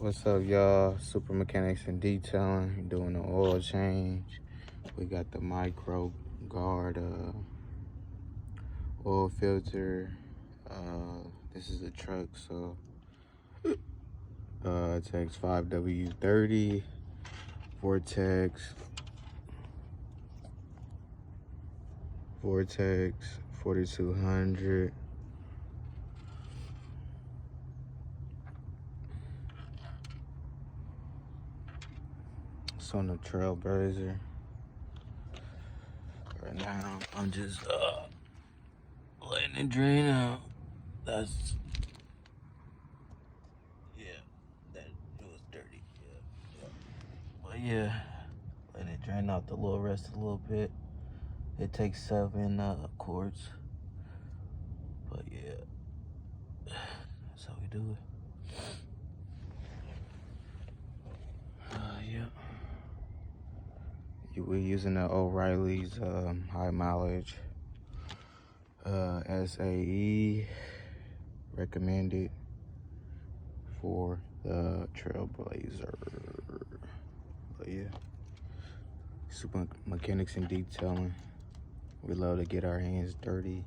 What's up, y'all? Super Mechanics and Detailing, doing an oil change. We got the micro guard oil filter. This is a truck, so it takes 5W30 Vortex 4200. It's on the Trail Blazer. Right now, I'm just letting it drain out. That's, yeah, that it was dirty. Yeah. But yeah, letting it drain out the little rest a little bit. It takes 7 quarts. But yeah, that's how we do it. Yeah. We're using the O'Reilly's high mileage SAE, recommended for the Trail Blazer. But yeah, Super Mechanics and Detailing. We love to get our hands dirty.